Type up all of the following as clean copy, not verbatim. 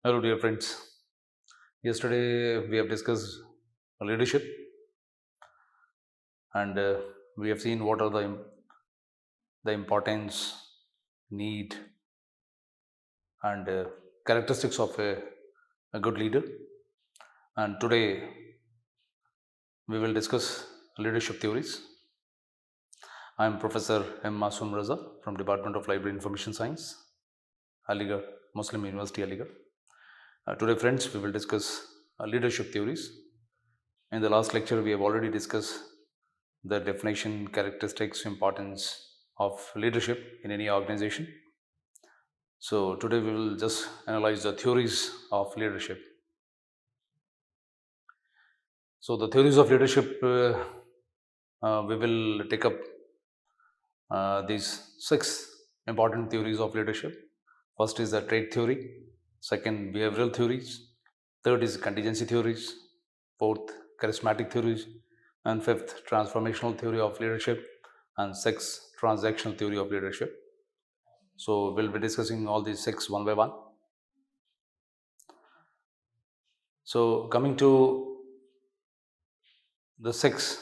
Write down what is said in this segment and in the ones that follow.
Hello, dear friends. Yesterday we have discussed leadership, and we have seen what are the importance, need, and characteristics of a good leader. And today we will discuss leadership theories. I am Professor M. Masoom Raza from Department of Library Information Science, Aligarh Muslim University, Aligarh. Today, friends, we will discuss leadership theories. In the last lecture, we have already discussed the definition, characteristics, importance of leadership in any organization. So, today we will just analyze the theories of leadership. So, the theories of leadership, we will take up these 6 important theories of leadership. First is the trait theory, second, behavioral theories, third is contingency theories, fourth, charismatic theories, and fifth, transformational theory of leadership, and sixth, transactional theory of leadership. So, we'll be discussing all these 6 one by one. So, coming to the 6,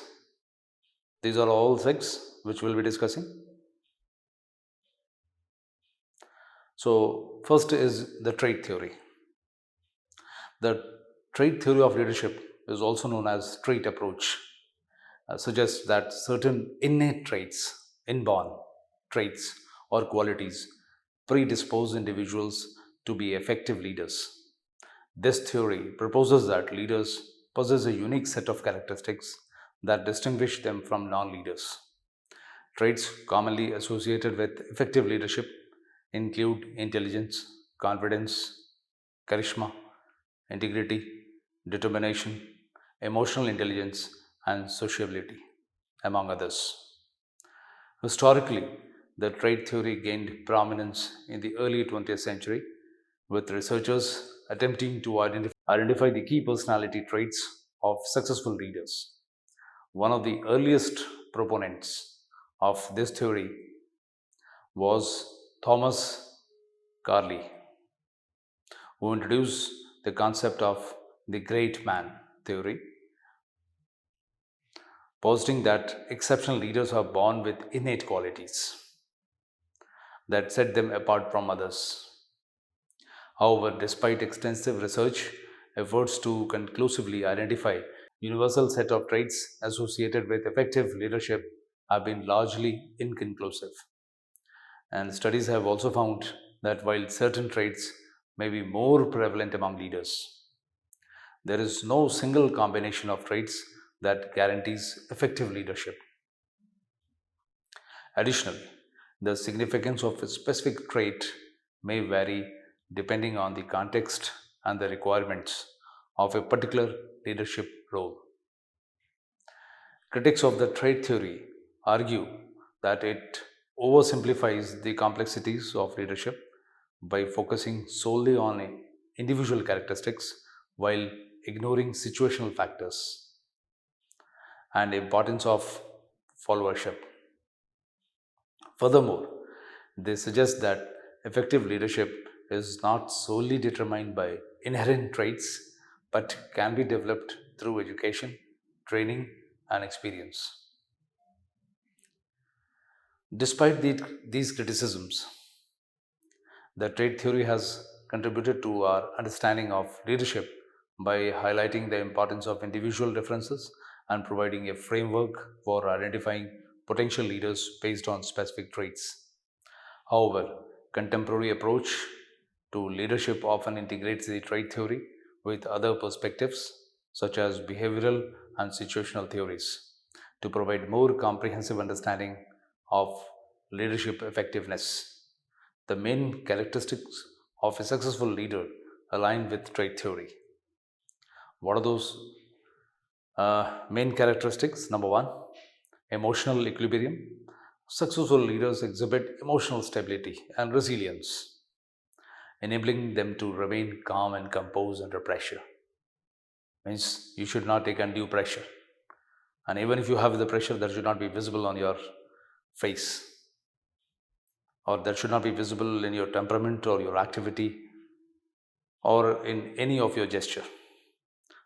these are all 6 which we'll be discussing. So, first is the trait theory. The trait theory of leadership is also known as trait approach, suggests that certain innate traits, inborn traits or qualities, predispose individuals to be effective leaders. This theory proposes that leaders possess a unique set of characteristics that distinguish them from non leaders. Traits commonly associated with effective leadership include intelligence, confidence, charisma, integrity, determination, emotional intelligence, and sociability, among others. Historically, the trait theory gained prominence in the early 20th century, with researchers attempting to identify the key personality traits of successful leaders. One of the earliest proponents of this theory was Thomas Carlyle, who introduced the concept of the great man theory, positing that exceptional leaders are born with innate qualities that set them apart from others. However, despite extensive research efforts to conclusively identify universal set of traits associated with effective leadership have been largely inconclusive. And studies have also found that while certain traits may be more prevalent among leaders, there is no single combination of traits that guarantees effective leadership. Additionally, the significance of a specific trait may vary depending on the context and the requirements of a particular leadership role. Critics of the trait theory argue that it oversimplifies the complexities of leadership by focusing solely on individual characteristics while ignoring situational factors and the importance of followership. Furthermore, they suggest that effective leadership is not solely determined by inherent traits but can be developed through education, training, and experience. Despite these criticisms, the trait theory has contributed to our understanding of leadership by highlighting the importance of individual differences and providing a framework for identifying potential leaders based on specific traits. However, contemporary approach to leadership often integrates the trait theory with other perspectives such as behavioral and situational theories to provide more comprehensive understanding of leadership effectiveness. The main characteristics of a successful leader align with trait theory. What are those main characteristics? Number one, emotional equilibrium. Successful leaders exhibit emotional stability and resilience, enabling them to remain calm and composed under pressure. Means you should not take undue pressure. And even if you have the pressure, that should not be visible on your face, or that should not be visible in your temperament or your activity or in any of your gesture.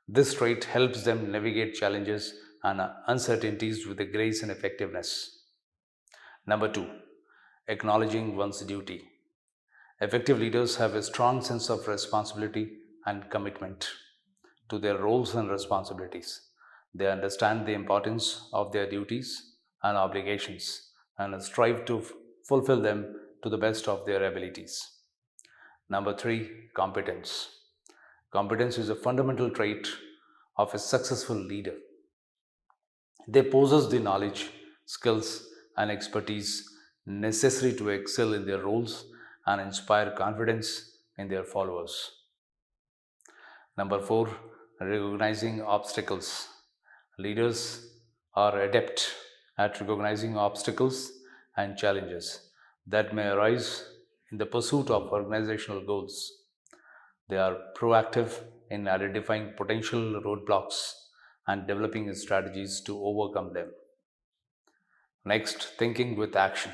This trait helps them navigate challenges and uncertainties with a grace and effectiveness. Number two, acknowledging one's duty. Effective leaders have a strong sense of responsibility and commitment to their roles and responsibilities. They understand the importance of their duties and obligations and strive to fulfill them to the best of their abilities. Number three, competence. Competence is a fundamental trait of a successful leader. They possess the knowledge, skills, and expertise necessary to excel in their roles and inspire confidence in their followers. Number four, recognizing obstacles. Leaders are adept at recognizing obstacles and challenges that may arise in the pursuit of organizational goals. They are proactive in identifying potential roadblocks and developing strategies to overcome them. Next, thinking with action.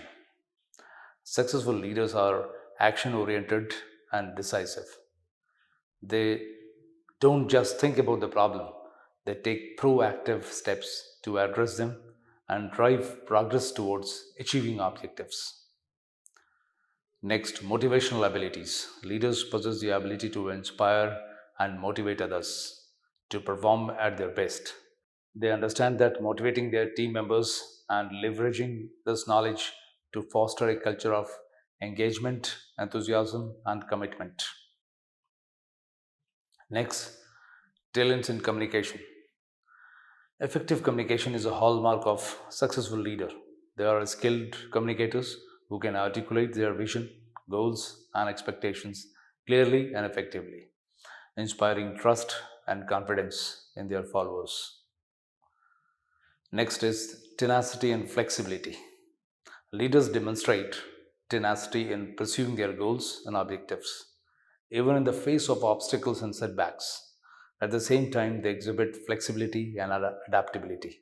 Successful leaders are action oriented and decisive. They don't just think about the problem, they take proactive steps to address them and drive progress towards achieving objectives. Next, motivational abilities. Leaders possess the ability to inspire and motivate others to perform at their best. They understand that motivating their team members and leveraging this knowledge to foster a culture of engagement, enthusiasm, and commitment. Next, talents in communication. Effective communication is a hallmark of successful leader. They are skilled communicators who can articulate their vision, goals, and expectations clearly and effectively, inspiring trust and confidence in their followers. Next is tenacity and flexibility. Leaders demonstrate tenacity in pursuing their goals and objectives, even in the face of obstacles and setbacks. At the same time, they exhibit flexibility and adaptability,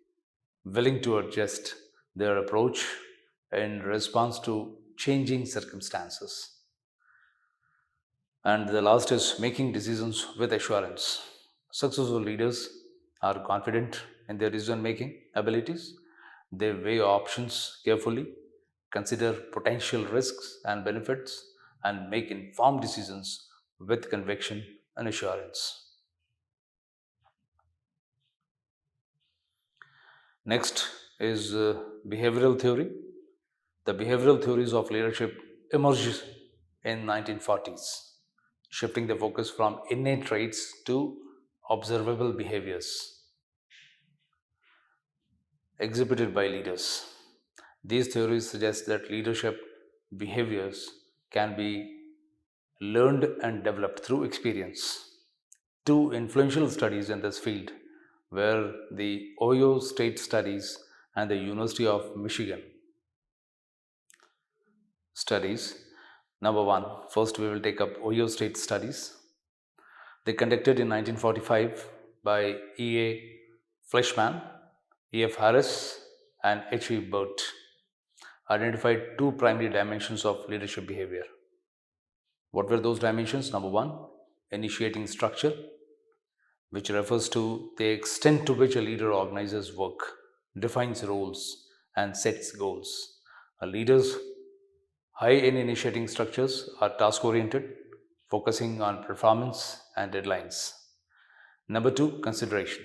willing to adjust their approach in response to changing circumstances. And the last is making decisions with assurance. Successful leaders are confident in their decision making abilities. They weigh options carefully, consider potential risks and benefits, and make informed decisions with conviction and assurance. Next is behavioral theory. The behavioral theories of leadership emerged in 1940s, shifting the focus from innate traits to observable behaviors exhibited by leaders. These theories suggest that leadership behaviors can be learned and developed through experience. Two influential studies in this field were the Ohio State Studies and the University of Michigan studies. Number one, first we will take up Ohio State Studies. They conducted in 1945 by E.A. Fleischman, E.F. Harris, and H.E. Burt, identified two primary dimensions of leadership behavior. What were those dimensions? Number one, initiating structure, which refers to the extent to which a leader organizes work, defines roles, and sets goals. A leader's high in initiating structures are task oriented, focusing on performance and deadlines. Number two, consideration.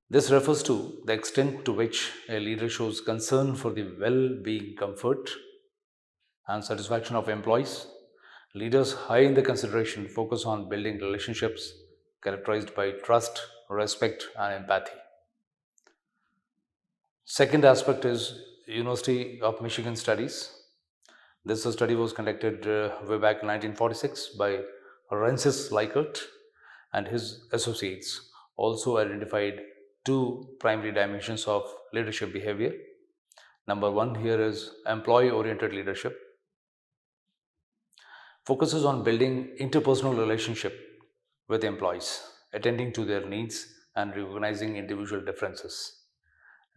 This refers to the extent to which a leader shows concern for the well being, comfort, and satisfaction of employees. Leaders high in the consideration focus on building relationships characterized by trust, respect, and empathy. Second aspect is University of Michigan studies. This study was conducted way back in 1946 by Rensis Likert and his associates. Also identified two primary dimensions of leadership behavior. Number one here is employee oriented leadership, focuses on building interpersonal relationship with employees, attending to their needs and recognizing individual differences.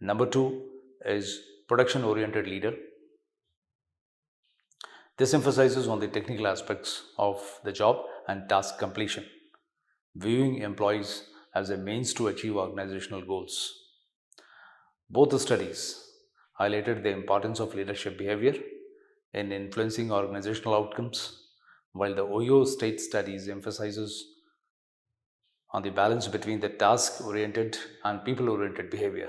Number two is production oriented leader. This emphasizes on the technical aspects of the job and task completion, viewing employees as a means to achieve organizational goals. Both the studies highlighted the importance of leadership behavior in influencing organizational outcomes, while the Ohio State studies emphasizes on the balance between the task oriented and people oriented behavior,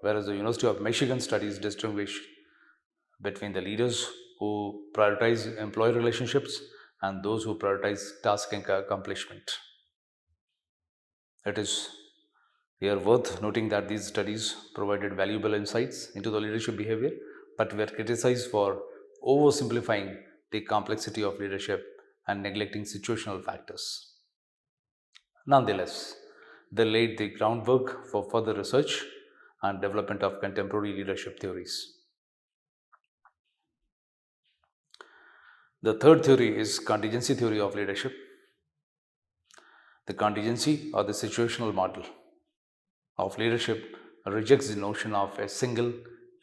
whereas the University of Michigan studies distinguish between the leaders who prioritize employee relationships and those who prioritize task accomplishment. It is here worth noting that these studies provided valuable insights into the leadership behavior, but were criticized for oversimplifying the complexity of leadership and neglecting situational factors. Nonetheless, they laid the groundwork for further research and development of contemporary leadership theories. The third theory is contingency theory of leadership. The contingency or the situational model of leadership rejects the notion of a single,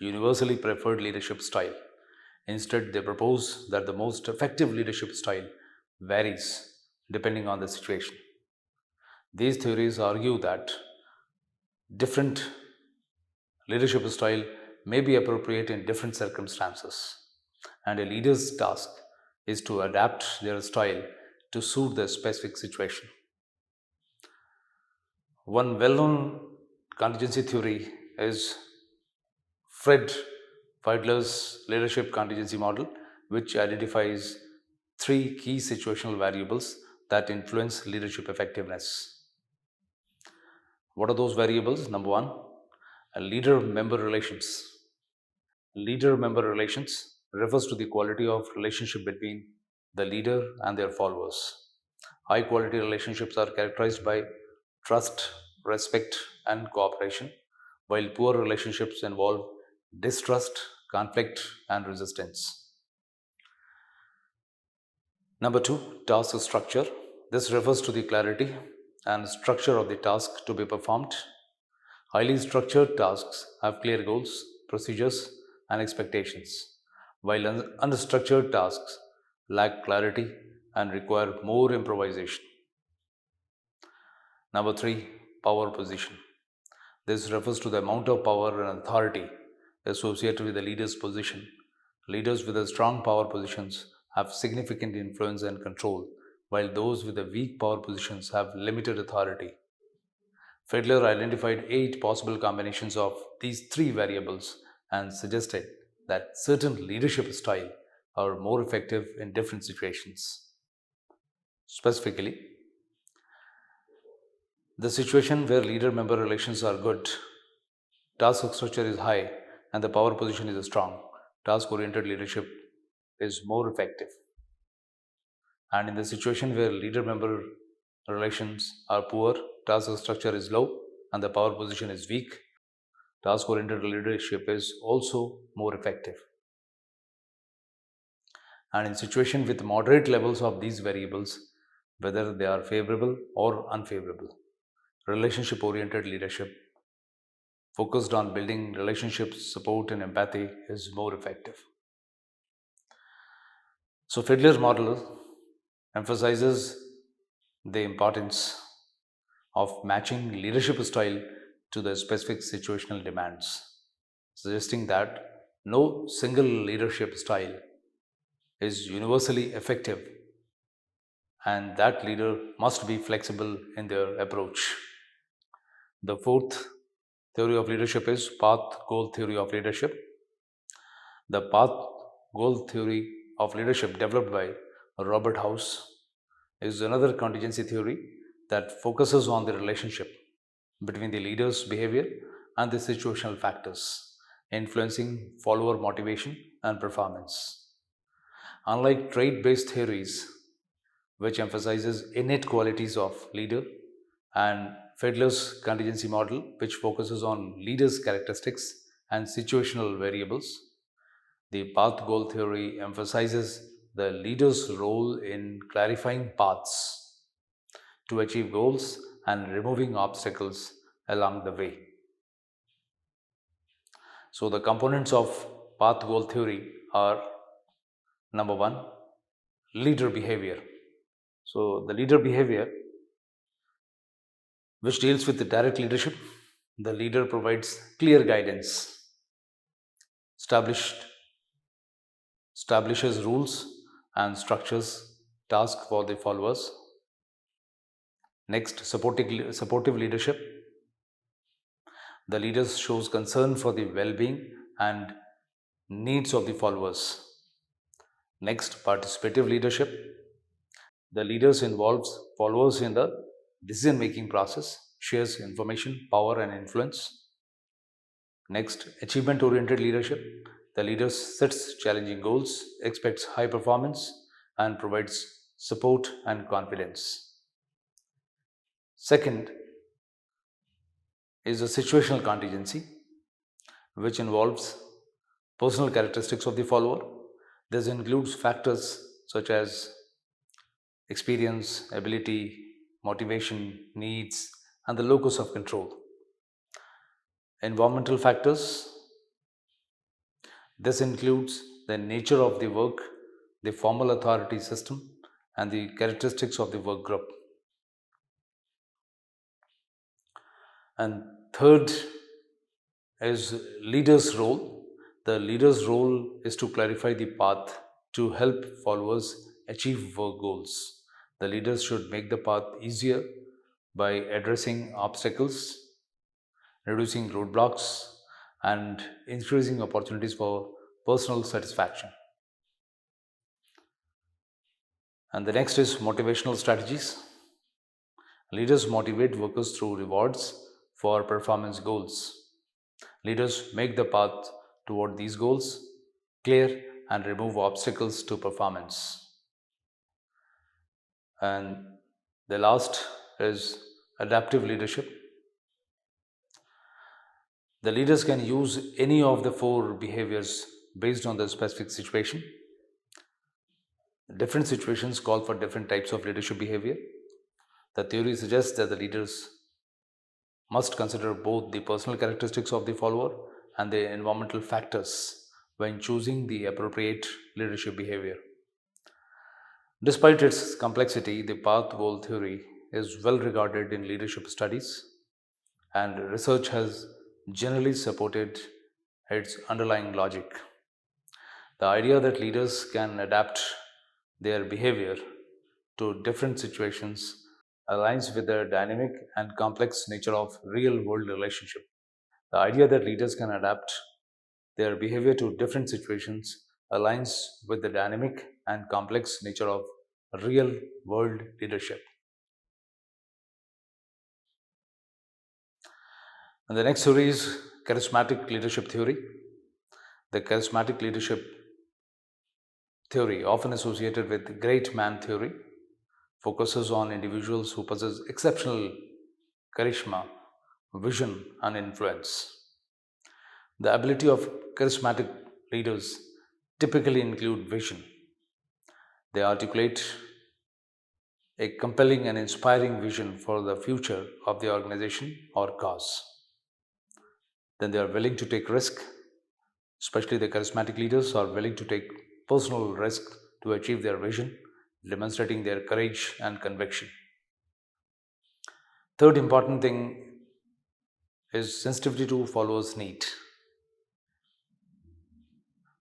universally preferred leadership style. Instead, they propose that the most effective leadership style varies depending on the situation. These theories argue that different leadership style may be appropriate in different circumstances, and a leader's task is to adapt their style to suit the specific situation. One well known contingency theory is Fred Fiedler's leadership contingency model, which identifies three key situational variables that influence leadership effectiveness. What are those variables? Number one, leader member relations. Leader member relations refers to the quality of relationship between the leader and their followers. High quality relationships are characterized by trust, respect, and cooperation, while poor relationships involve distrust, conflict, and resistance. Number two, task structure. This refers to the clarity and structure of the task to be performed. Highly structured tasks have clear goals, procedures, and expectations, while unstructured tasks lack clarity and require more improvisation. Number three, power position. This refers to the amount of power and authority associated with the leader's position. Leaders with a strong power positions have significant influence and control, while those with the weak power positions have limited authority. Fiedler identified eight possible combinations of these three variables and suggested that certain leadership style are more effective in different situations. Specifically, the situation where leader member relations are good, task structure is high, and the power position is strong, task oriented leadership is more effective. And in the situation where leader member relations are poor, task structure is low, and the power position is weak, task oriented leadership is also more effective. And in situation with moderate levels of these variables, whether they are favorable or unfavorable, relationship oriented leadership focused on building relationships, support, and empathy is more effective. So, Fiedler's model emphasizes the importance of matching leadership style to the specific situational demands, suggesting that no single leadership style is universally effective and that leader must be flexible in their approach. The fourth theory of leadership is path goal theory of leadership. The path goal theory of leadership, developed by Robert House, is another contingency theory that focuses on the relationship between the leader's behavior and the situational factors influencing follower motivation and performance. Unlike trait-based theories, which emphasizes innate qualities of leader, and Fiedler's contingency model, which focuses on leaders' characteristics and situational variables, the path goal theory emphasizes the leader's role in clarifying paths to achieve goals and removing obstacles along the way. So, the components of path goal theory are Number one, leader behavior. So, the leader behavior, which deals with the direct leadership, the leader provides clear guidance, established establishes rules and structures tasks for the followers. Next, supportive leadership. The leader shows concern for the well-being and needs of the followers. Next, participative leadership. The leaders involves followers in the decision-making process, shares information, power, and influence. Next, achievement-oriented leadership. The leader sets challenging goals, expects high performance, and provides support and confidence. Second is a situational contingency, which involves personal characteristics of the follower. This includes factors such as experience, ability, motivation, needs, and the locus of control. Environmental factors. This includes the nature of the work, the formal authority system, and the characteristics of the work group. And third is leader's role. The leader's role is to clarify the path to help followers achieve work goals. The leaders should make the path easier by addressing obstacles, reducing roadblocks, and increasing opportunities for personal satisfaction. And the next is motivational strategies. Leaders motivate workers through rewards for performance goals. Leaders make the path toward these goals clear and remove obstacles to performance. And the last is adaptive leadership. The leaders can use any of the four behaviors based on the specific situation. Different situations call for different types of leadership behavior. The theory suggests that the leaders must consider both the personal characteristics of the follower and the environmental factors when choosing the appropriate leadership behavior. Despite its complexity, the path goal theory is well regarded in leadership studies, and research has generally supported its underlying logic. The idea that leaders can adapt their behavior to different situations aligns with the dynamic and complex nature of real world relationship. The idea that leaders can adapt their behavior to different situations aligns with the dynamic and complex nature of real world leadership. And the next theory is charismatic leadership theory. The charismatic leadership theory, often associated with great man theory, focuses on individuals who possess exceptional charisma, vision, and influence. The ability of charismatic leaders typically include vision. They articulate a compelling and inspiring vision for the future of the organization or cause. Then they are willing to take risk, especially the charismatic leaders are willing to take personal risk to achieve their vision, demonstrating their courage and conviction. Third important thing is sensitivity to followers' need.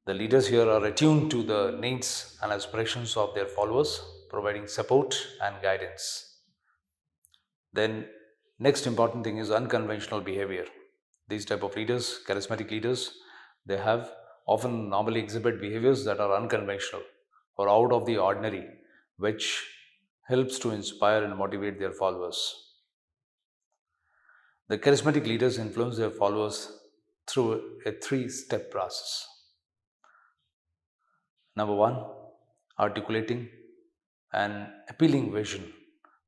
The leaders here are attuned to the needs and aspirations of their followers, providing support and guidance. Then, next important thing is unconventional behavior. These type of leaders, charismatic leaders, they have often normally exhibit behaviors that are unconventional or out of the ordinary, which helps to inspire and motivate their followers. The charismatic leaders influence their followers through a three-step process. Number one, articulating an appealing vision.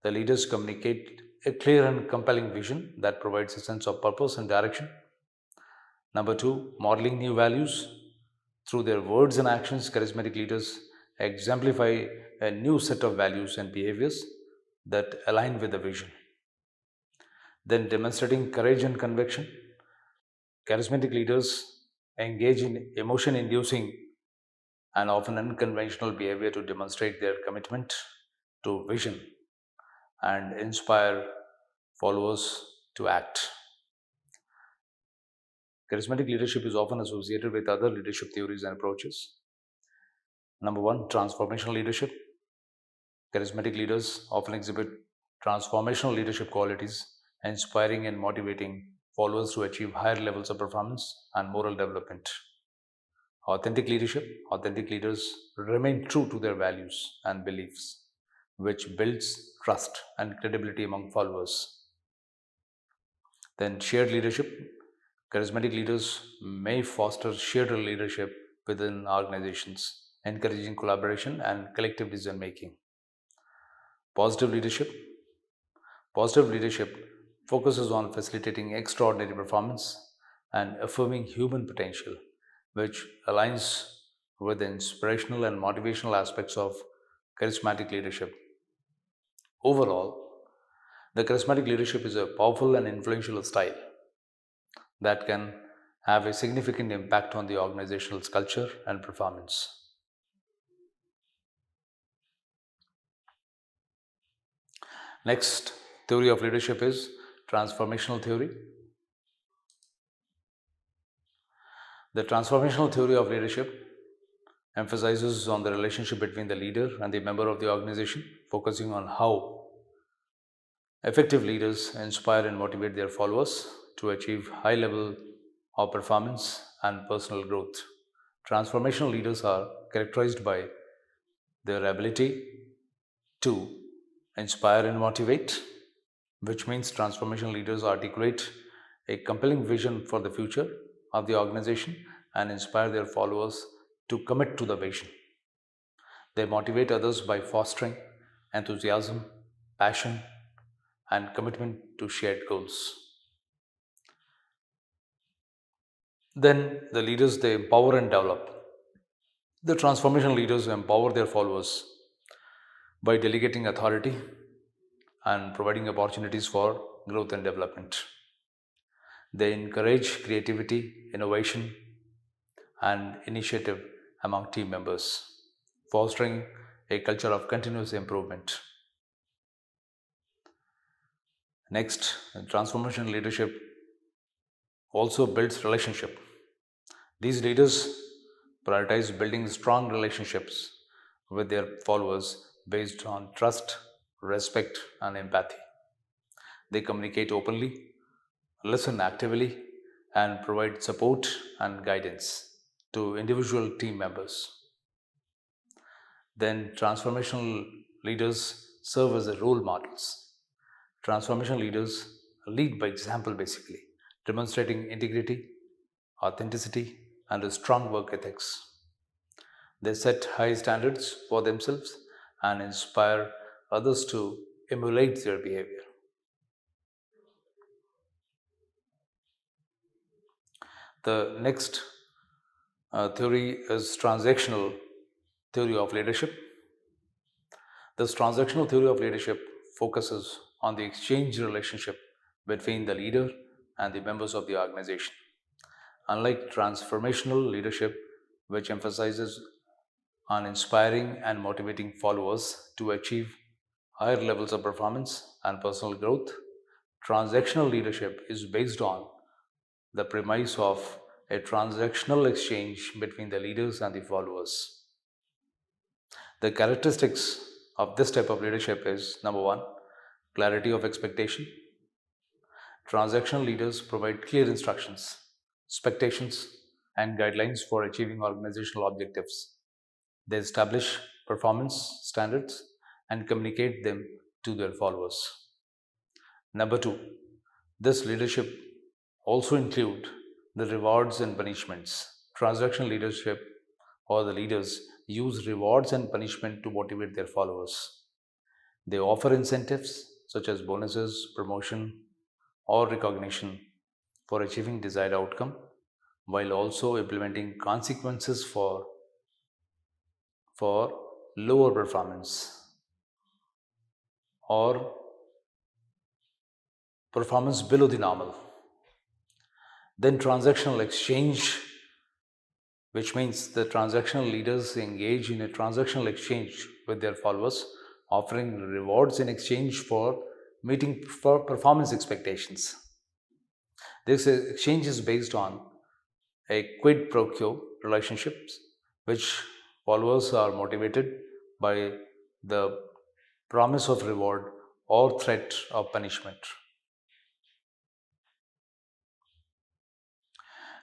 The leaders communicate a clear and compelling vision that provides a sense of purpose and direction. Number two, modeling new values. Through their words and actions, charismatic leaders exemplify a new set of values and behaviors that align with the vision. Then, demonstrating courage and conviction. Charismatic leaders engage in emotion inducing and often unconventional behavior to demonstrate their commitment to vision and inspire followers to act. Charismatic leadership is often associated with other leadership theories and approaches. Number one, transformational leadership. Charismatic leaders often exhibit transformational leadership qualities, inspiring and motivating followers to achieve higher levels of performance and moral development. Authentic leadership. Authentic leaders remain true to their values and beliefs, which builds trust and credibility among followers. Then, shared leadership. Charismatic leaders may foster shared leadership within organizations, encouraging collaboration and collective decision making. Positive leadership. Positive leadership focuses on facilitating extraordinary performance and affirming human potential, which aligns with the inspirational and motivational aspects of charismatic leadership. Overall, the charismatic leadership is a powerful and influential style that can have a significant impact on the organization's culture and performance. Next theory of leadership is transformational theory. The transformational theory of leadership emphasizes on the relationship between the leader and the member of the organization, focusing on how effective leaders inspire and motivate their followers to achieve high level of performance and personal growth. Transformational leaders are characterized by their ability to inspire and motivate, which means transformational leaders articulate a compelling vision for the future of the organization and inspire their followers to commit to the vision. They motivate others by fostering enthusiasm, passion, and commitment to shared goals. Then the leaders they empower and develop. The transformation leaders empower their followers by delegating authority and providing opportunities for growth and development. They encourage creativity, innovation, and initiative among team members, fostering a culture of continuous improvement. Next, transformation leadership also builds relationship. These leaders prioritize building strong relationships with their followers based on trust, respect, and empathy. They communicate openly, listen actively, and provide support and guidance to individual team members. Then, transformational leaders serve as role models. Transformation leaders lead by example, basically, demonstrating integrity, authenticity, and a strong work ethics. They set high standards for themselves and inspire others to emulate their behavior. The next theory is transactional theory of leadership. This transactional theory of leadership focuses on the exchange relationship between the leader and the members of the organization. Unlike transformational leadership, which emphasizes on inspiring and motivating followers to achieve higher levels of performance and personal growth, transactional leadership is based on the premise of a transactional exchange between the leaders and the followers. The characteristics of this type of leadership is number one, clarity of expectation. Transactional leaders provide clear instructions, expectations, and guidelines for achieving organizational objectives. They establish performance standards and communicate them to their followers. Number two, this leadership also include the rewards and punishments. Transactional leadership or the leaders use rewards and punishment to motivate their followers. They offer incentives such as bonuses, promotion, or recognition for achieving desired outcome while also implementing consequences for lower performance or performance below the normal. Then transactional exchange which means the transactional leaders engage in a transactional exchange with their followers, offering rewards in exchange for meeting for performance expectations. This exchange is based on a quid pro quo relationships, which followers are motivated by the promise of reward or threat of punishment.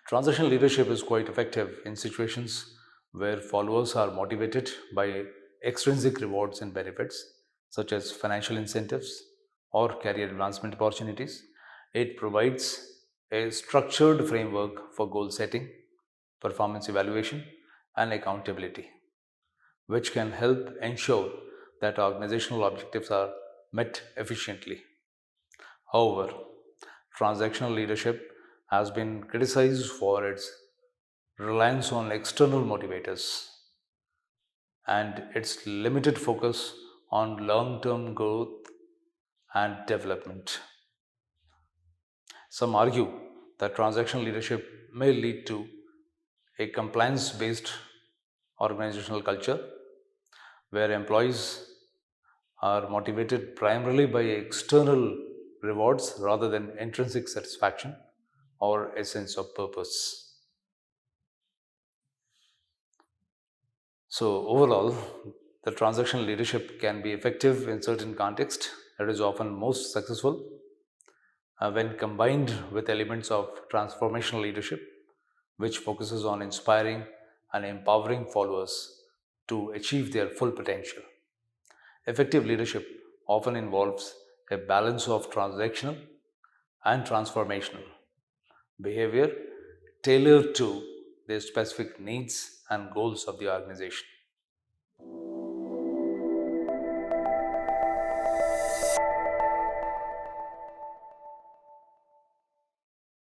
Transaction leadership is quite effective in situations where followers are motivated by extrinsic rewards and benefits, such as financial incentives or career advancement opportunities. It provides a structured framework for goal setting, performance evaluation, and accountability, which can help ensure that organizational objectives are met efficiently. However, transactional leadership has been criticized for its reliance on external motivators and its limited focus on long term growth and development. Some argue that transactional leadership may lead to a compliance based organizational culture where employees are motivated primarily by external rewards rather than intrinsic satisfaction or a sense of purpose. So, overall, the transactional leadership can be effective in certain contexts. It is often most successful when combined with elements of transformational leadership, which focuses on inspiring and empowering followers to achieve their full potential. Effective leadership often involves a balance of transactional and transformational behavior tailored to the specific needs and goals of the organization.